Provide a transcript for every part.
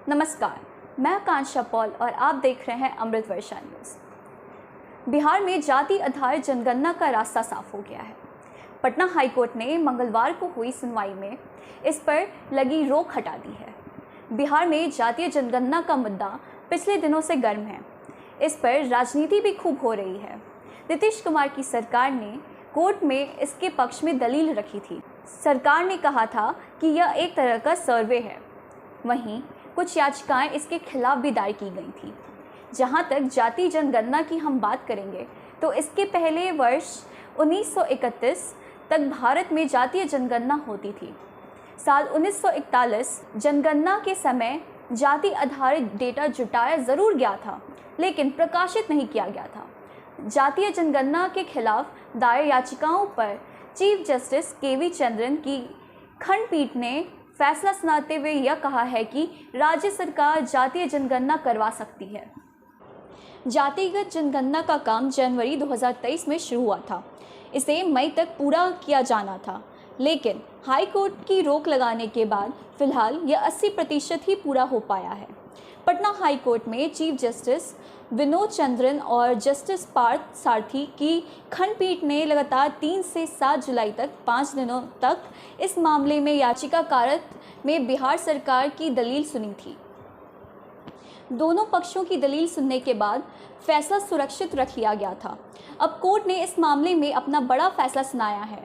नमस्कार, मैं आकांक्षा पॉल और आप देख रहे हैं अमृत वर्षा न्यूज़। बिहार में जाति आधारित जनगणना का रास्ता साफ हो गया है। पटना हाईकोर्ट ने मंगलवार को हुई सुनवाई में इस पर लगी रोक हटा दी है। बिहार में जातीय जनगणना का मुद्दा पिछले दिनों से गर्म है। इस पर राजनीति भी खूब हो रही है। नीतीश कुमार की सरकार ने कोर्ट में इसके पक्ष में दलील रखी थी। सरकार ने कहा था कि यह एक तरह का सर्वे है। वहीं कुछ याचिकाएं इसके खिलाफ भी दायर की गई थी। जहां तक जातीय जनगणना की हम बात करेंगे तो इसके पहले वर्ष 1931 तक भारत में जातीय जनगणना होती थी। साल 1941 जनगणना के समय जाति आधारित डेटा जुटाया ज़रूर गया था, लेकिन प्रकाशित नहीं किया गया था। जातीय जनगणना के खिलाफ दायर याचिकाओं पर चीफ जस्टिस के.वी. चंद्रन की खंडपीठ ने फैसला सुनाते हुए यह कहा है कि राज्य सरकार जातीय जनगणना करवा सकती है। जातिगत जनगणना का काम जनवरी 2023 में शुरू हुआ था। इसे मई तक पूरा किया जाना था, लेकिन हाई कोर्ट की रोक लगाने के बाद फिलहाल यह 80% ही पूरा हो पाया है। पटना हाई कोर्ट में चीफ जस्टिस विनोद चंद्रन और जस्टिस पार्थ सारथी की खंडपीठ ने लगातार 3 से 7 जुलाई तक 5 दिनों तक इस मामले में याचिकाकार में बिहार सरकार की दलील सुनी थी। दोनों पक्षों की दलील सुनने के बाद फैसला सुरक्षित रख लिया गया था। अब कोर्ट ने इस मामले में अपना बड़ा फैसला सुनाया है।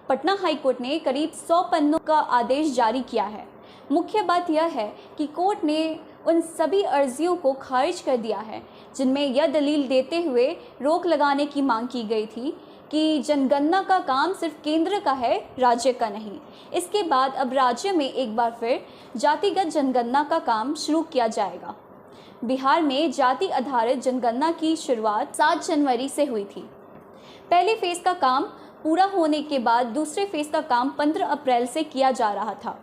पटना हाई कोर्ट ने करीब 100 पन्नों का आदेश जारी किया है। मुख्य बात यह है कि कोर्ट ने उन सभी अर्जियों को खारिज कर दिया है जिनमें यह दलील देते हुए रोक लगाने की मांग की गई थी कि जनगणना का काम सिर्फ केंद्र का है, राज्य का नहीं। इसके बाद अब राज्य में एक बार फिर जातिगत जनगणना का काम शुरू किया जाएगा। बिहार में जाति आधारित जनगणना की शुरुआत 7 जनवरी से हुई थी। पहले फेज़ का काम पूरा होने के बाद दूसरे फेज़ का काम 15 अप्रैल से किया जा रहा था।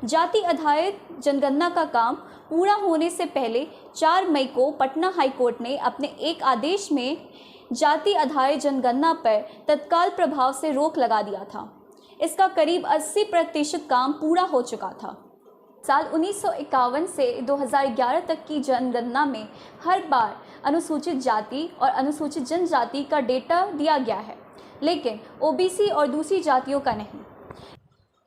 जाति आधारित जनगणना का काम पूरा होने से पहले 4 मई को पटना हाई कोर्ट ने अपने एक आदेश में जाति आधारित जनगणना पर तत्काल प्रभाव से रोक लगा दिया था। इसका करीब 80% काम पूरा हो चुका था। साल 1951 से 2011 तक की जनगणना में हर बार अनुसूचित जाति और अनुसूचित जनजाति का डेटा दिया गया है, लेकिन ओबीसी और दूसरी जातियों का नहीं।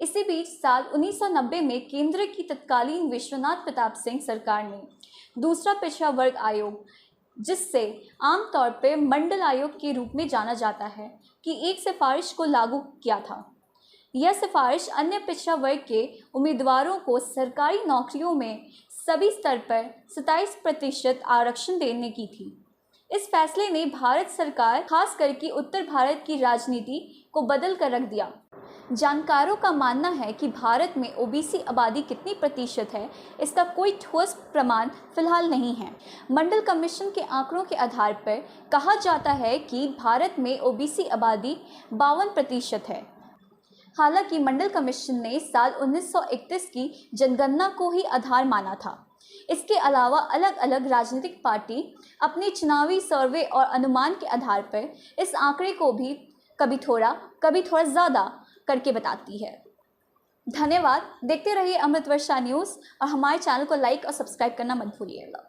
इसी बीच साल 1990 में केंद्र की तत्कालीन विश्वनाथ प्रताप सिंह सरकार ने दूसरा पिछड़ा वर्ग आयोग, जिससे आमतौर पर मंडल आयोग के रूप में जाना जाता है, की एक सिफारिश को लागू किया था। यह सिफारिश अन्य पिछड़ा वर्ग के उम्मीदवारों को सरकारी नौकरियों में सभी स्तर पर 27% आरक्षण देने की थी। इस फैसले ने भारत सरकार, खास करके उत्तर भारत की राजनीति को बदल कर रख दिया। जानकारों का मानना है कि भारत में ओबीसी आबादी कितनी प्रतिशत है, इसका कोई ठोस प्रमाण फिलहाल नहीं है। मंडल कमीशन के आंकड़ों के आधार पर कहा जाता है कि भारत में ओबीसी आबादी 52% है। हालांकि मंडल कमीशन ने साल 1931 की जनगणना को ही आधार माना था। इसके अलावा अलग अलग राजनीतिक पार्टी अपने चुनावी सर्वे और अनुमान के आधार पर इस आंकड़े को भी कभी थोड़ा ज़्यादा करके बताती है। धन्यवाद। देखते रहिए अमृत वर्षा न्यूज़ और हमारे चैनल को लाइक और सब्सक्राइब करना मत भूलिएगा।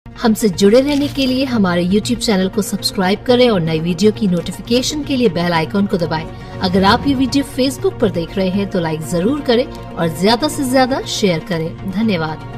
हमसे जुड़े रहने के लिए हमारे YouTube चैनल को सब्सक्राइब करें और नई वीडियो की नोटिफिकेशन के लिए बेल आइकॉन को दबाएं। अगर आप ये वीडियो Facebook पर देख रहे हैं तो लाइक जरूर करें और ज्यादा से ज्यादा शेयर करें। धन्यवाद।